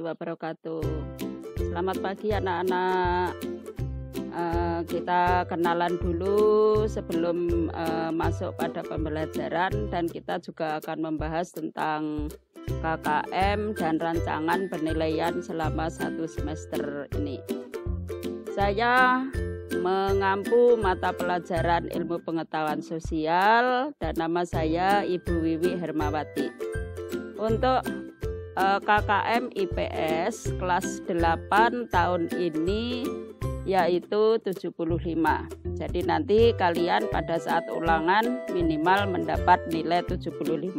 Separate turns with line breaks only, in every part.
warahmatullahi wabarakatuh. Selamat pagi anak-anak. Kita kenalan dulu sebelum masuk pada pembelajaran, dan kita juga akan membahas tentang KKM dan rancangan penilaian selama 1 semester ini. Saya mengampu mata pelajaran ilmu pengetahuan sosial dan nama saya Ibu Wiwi Hermawati. Untuk KKM IPS kelas 8 tahun ini yaitu 75. Jadi nanti kalian pada saat ulangan minimal mendapat nilai 75,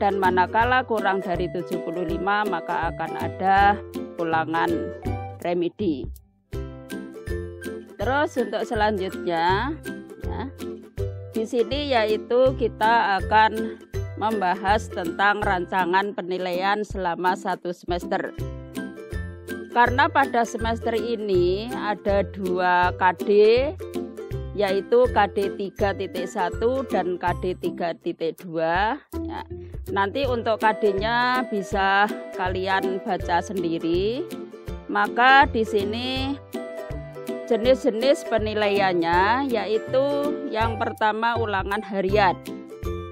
dan manakala kurang dari 75 maka akan ada ulangan remedi. Terus untuk selanjutnya ya, di sini yaitu kita akan membahas tentang rancangan penilaian selama 1 semester. Karena pada semester ini ada 2 KD, yaitu KD 3.1 dan KD 3.2 ya. Nanti untuk KD-nya bisa kalian baca sendiri. Maka di sini jenis-jenis penilaiannya yaitu yang pertama ulangan harian.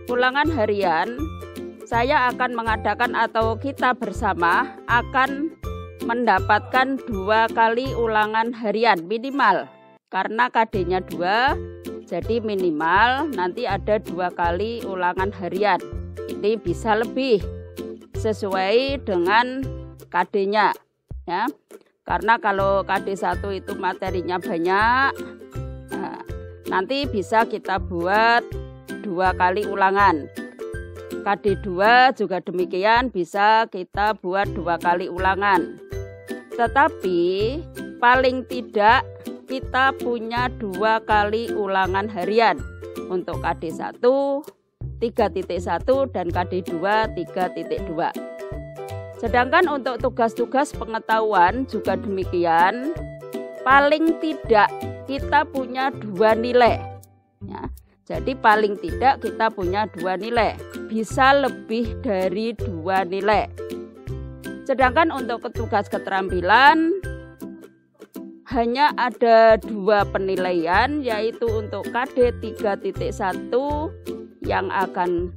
Ulangan harian saya akan mengadakan atau kita bersama akan mendapatkan 2 kali ulangan harian minimal. Karena KD-nya 2, jadi minimal nanti ada 2 kali ulangan harian. Ini bisa lebih sesuai dengan KD-nya ya. Karena kalau KD 1 itu materinya banyak, nah, nanti bisa kita buat 2 kali ulangan. KD 2 juga demikian, bisa kita buat 2 kali ulangan. Tetapi paling tidak kita punya 2 kali ulangan harian untuk KD 1 3.1 dan KD 2 3.2. Sedangkan untuk tugas-tugas pengetahuan juga demikian, paling tidak kita punya 2 nilai ya. Jadi paling tidak kita punya 2 nilai, bisa lebih dari 2 nilai. Sedangkan untuk tugas keterampilan hanya ada 2 penilaian, yaitu untuk KD 3.1 yang akan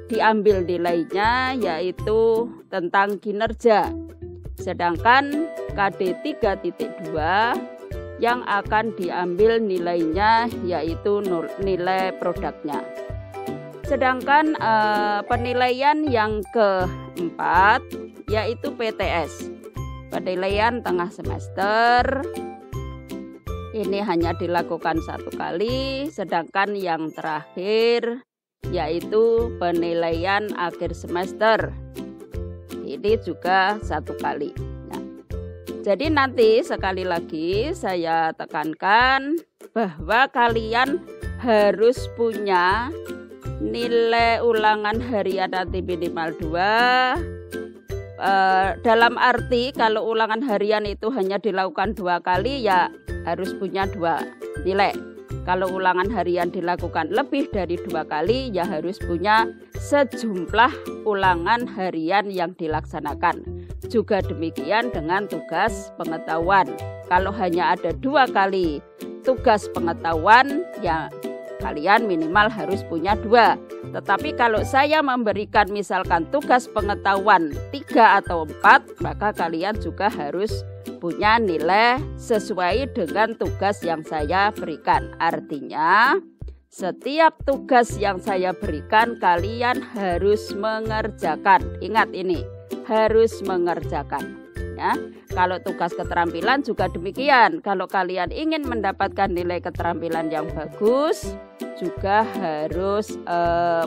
diambil nilainya yaitu tentang kinerja. Sedangkan KD 3.2 yang akan diambil nilainya yaitu nilai produknya. Sedangkan penilaian yang keempat yaitu PTS, penilaian tengah semester. Ini hanya dilakukan 1 kali, sedangkan yang terakhir yaitu penilaian akhir semester. Ini juga 1 kali. Nah, jadi nanti sekali lagi saya tekankan bahwa kalian harus punya nilai ulangan harian nanti minimal 2. Dalam arti kalau ulangan harian itu hanya dilakukan 2 kali ya harus punya 2 nilai. Kalau ulangan harian dilakukan lebih dari 2 kali ya harus punya sejumlah ulangan harian yang dilaksanakan. Juga demikian dengan tugas pengetahuan. Kalau hanya ada 2 kali tugas pengetahuan ya kalian minimal harus punya 2. Tetapi kalau saya memberikan misalkan tugas pengetahuan 3 atau 4, maka kalian juga harus punya nilai sesuai dengan tugas yang saya berikan. Artinya setiap tugas yang saya berikan kalian harus mengerjakan. Ingat ini, harus mengerjakan ya. Kalau tugas keterampilan juga demikian. Kalau kalian ingin mendapatkan nilai keterampilan yang bagus, juga harus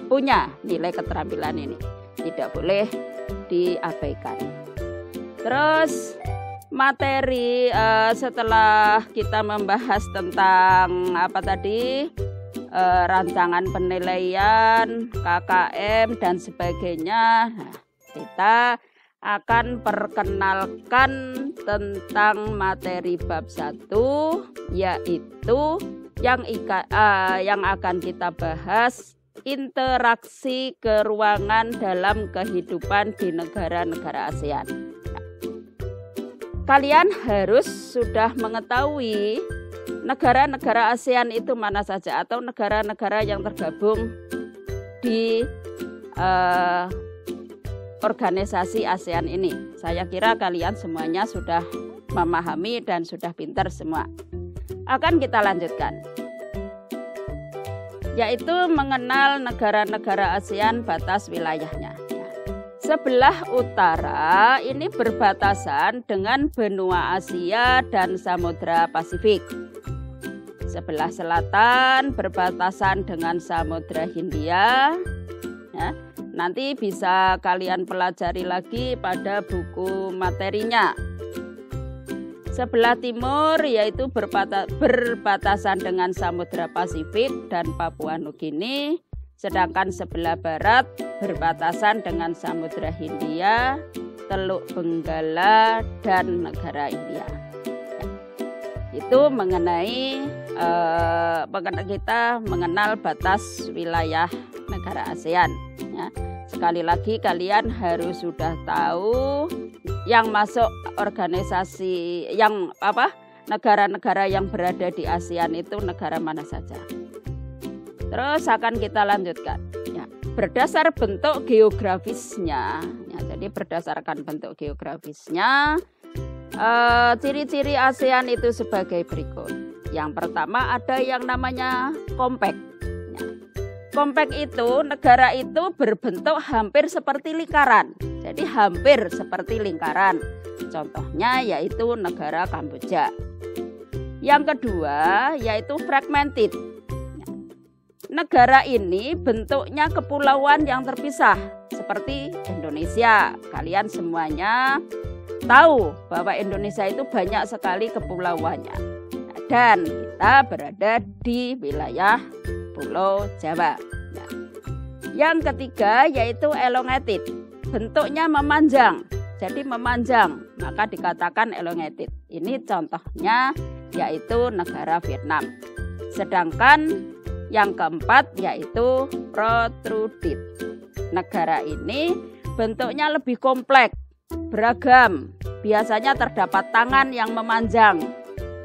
punya nilai keterampilan ini. Tidak boleh diabaikan. Terus materi setelah kita membahas tentang apa tadi, rancangan penilaian, KKM dan sebagainya, nah, kita akan perkenalkan tentang materi bab 1, yaitu yang akan kita bahas interaksi keruangan dalam kehidupan di negara-negara ASEAN. Kalian harus sudah mengetahui negara-negara ASEAN itu mana saja, atau negara-negara yang tergabung di organisasi ASEAN ini. Saya kira kalian semuanya sudah memahami dan sudah pintar semua. Akan kita lanjutkan, yaitu mengenal negara-negara ASEAN batas wilayahnya. Sebelah utara ini berbatasan dengan benua Asia dan Samudra Pasifik. Sebelah selatan berbatasan dengan Samudra Hindia. Ya, nanti bisa kalian pelajari lagi pada buku materinya. Sebelah timur yaitu berbatasan dengan Samudra Pasifik dan Papua Nugini. Sedangkan sebelah barat berbatasan dengan Samudra Hindia, Teluk Benggala, dan negara India. Itu mengenai kita mengenal batas wilayah negara ASEAN. Ya. Sekali lagi kalian harus sudah tahu yang masuk organisasi negara-negara yang berada di ASEAN itu negara mana saja. Terus akan kita lanjutkan. Ya, berdasar bentuk geografisnya, ya, jadi berdasarkan bentuk geografisnya, ciri-ciri ASEAN itu sebagai berikut. Yang pertama ada yang namanya compact. Ya, compact itu negara itu berbentuk hampir seperti lingkaran. Jadi hampir seperti lingkaran. Contohnya yaitu negara Kamboja. Yang kedua yaitu fragmented. Negara ini bentuknya kepulauan yang terpisah seperti Indonesia. Kalian semuanya tahu bahwa Indonesia itu banyak sekali kepulauannya. Dan kita berada di wilayah Pulau Jawa. Nah, yang ketiga yaitu elongated. Bentuknya memanjang. Jadi memanjang, maka dikatakan elongated. Ini contohnya yaitu negara Vietnam. Sedangkan yang keempat yaitu protruded. Negara ini bentuknya lebih kompleks, beragam. Biasanya terdapat tangan yang memanjang.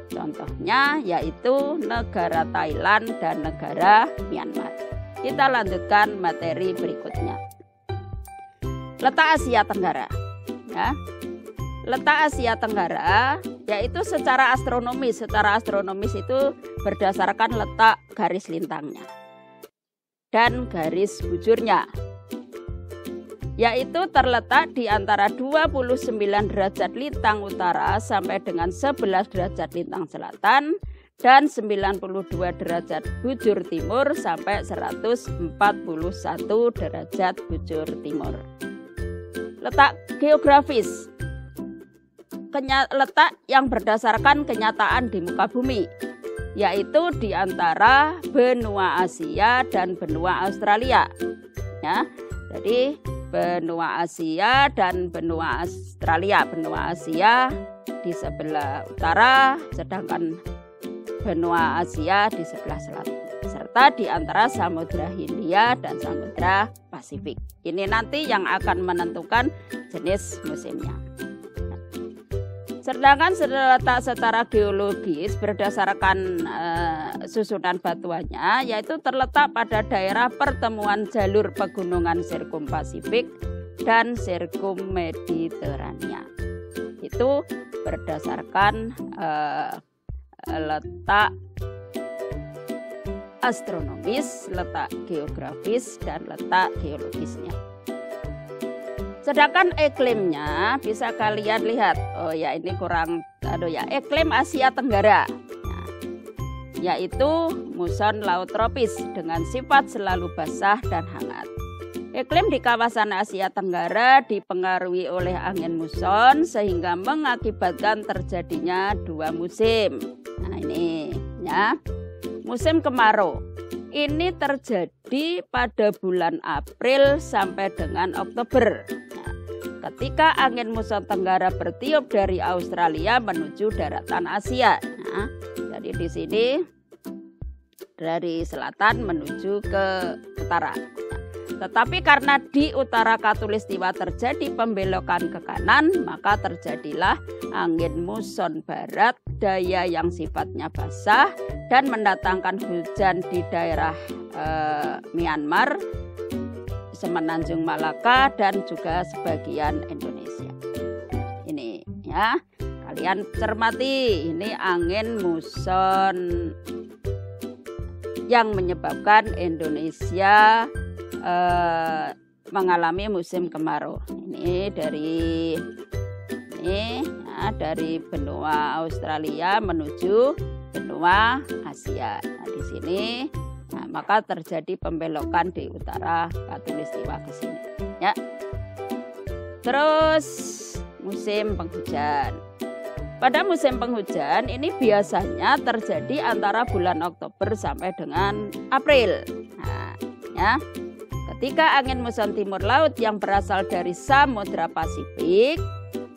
Contohnya yaitu negara Thailand dan negara Myanmar. Kita lanjutkan materi berikutnya. Letak Asia Tenggara. Ya. Letak Asia Tenggara yaitu secara astronomis. Secara astronomis itu berdasarkan letak garis lintangnya dan garis bujurnya. Yaitu terletak di antara 29 derajat lintang utara sampai dengan 11 derajat lintang selatan dan 92 derajat bujur timur sampai 141 derajat bujur timur. Letak geografis. Letak yang berdasarkan kenyataan di muka bumi, yaitu di antara benua Asia dan benua Australia. Ya, jadi benua Asia dan benua Australia. Benua Asia di sebelah utara, sedangkan benua Asia di sebelah selatan, serta di antara Samudra Hindia dan Samudra Pasifik. Ini nanti yang akan menentukan jenis musimnya. Sedangkan letak secara geologis berdasarkan susunan batuannya, yaitu terletak pada daerah pertemuan jalur pegunungan Sirkumpasifik dan Sirkummediterania. Itu berdasarkan letak astronomis, letak geografis, dan letak geologisnya. Sedangkan iklimnya bisa kalian lihat. Oh ya, ini kurang iklim Asia Tenggara. Nah, yaitu muson laut tropis dengan sifat selalu basah dan hangat. Iklim di kawasan Asia Tenggara dipengaruhi oleh angin muson sehingga mengakibatkan terjadinya dua musim. Nah, ini ya. Musim kemarau. Ini terjadi pada bulan April sampai dengan Oktober. Nah, ketika angin muson tenggara bertiup dari Australia menuju daratan Asia. Nah, jadi di sini dari selatan menuju ke utara. Tetapi karena di utara Katulistiwa terjadi pembelokan ke kanan, maka terjadilah angin muson barat daya yang sifatnya basah dan mendatangkan hujan di daerah Myanmar, Semenanjung Malaka, dan juga sebagian Indonesia. Ini ya, kalian cermati, ini angin muson yang menyebabkan Indonesia mengalami musim kemarau. Ini dari benua Australia menuju benua Asia. Nah, di sini maka terjadi pembelokan di utara Katulistiwa ke sini ya. Terus musim penghujan. Pada musim penghujan ini biasanya terjadi antara bulan Oktober sampai dengan April. Nah, ya. Ketika angin muson timur laut yang berasal dari Samudra Pasifik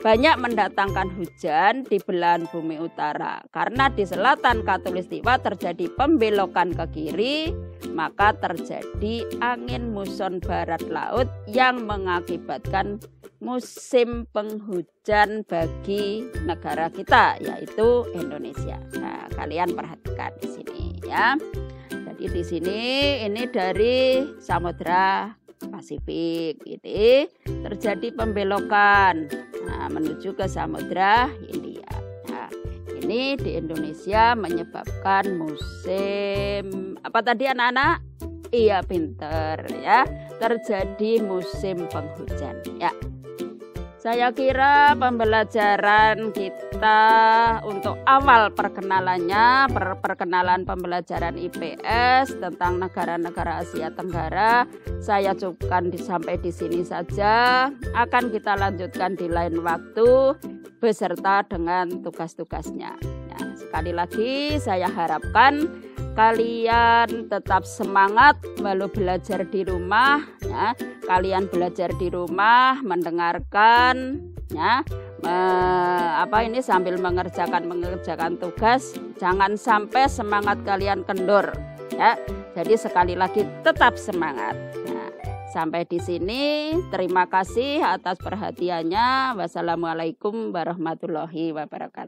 banyak mendatangkan hujan di belahan bumi utara. Karena di selatan Katulistiwa terjadi pembelokan ke kiri, maka terjadi angin muson barat laut yang mengakibatkan musim penghujan bagi negara kita, yaitu Indonesia. Nah, kalian perhatikan di sini ya. Jadi di sini ini dari Samudra Pasifik ini terjadi pembelokan menuju ke Samudra Hindia. Nah, ini di Indonesia menyebabkan musim apa tadi anak-anak? Iya, pinter ya. Terjadi musim penghujan ya. Saya kira pembelajaran kita untuk awal perkenalannya, perkenalan pembelajaran IPS tentang negara-negara Asia Tenggara, saya cukupkan sampai di sini saja. Akan kita lanjutkan di lain waktu beserta dengan tugas-tugasnya. Nah, sekali lagi saya harapkan kalian tetap semangat walau belajar di rumah ya. Kalian belajar di rumah, mendengarkan ya, sambil mengerjakan tugas, jangan sampai semangat kalian kendor ya. Jadi sekali lagi tetap semangat. Nah, sampai di sini terima kasih atas perhatiannya. Wassalamualaikum warahmatullahi wabarakatuh.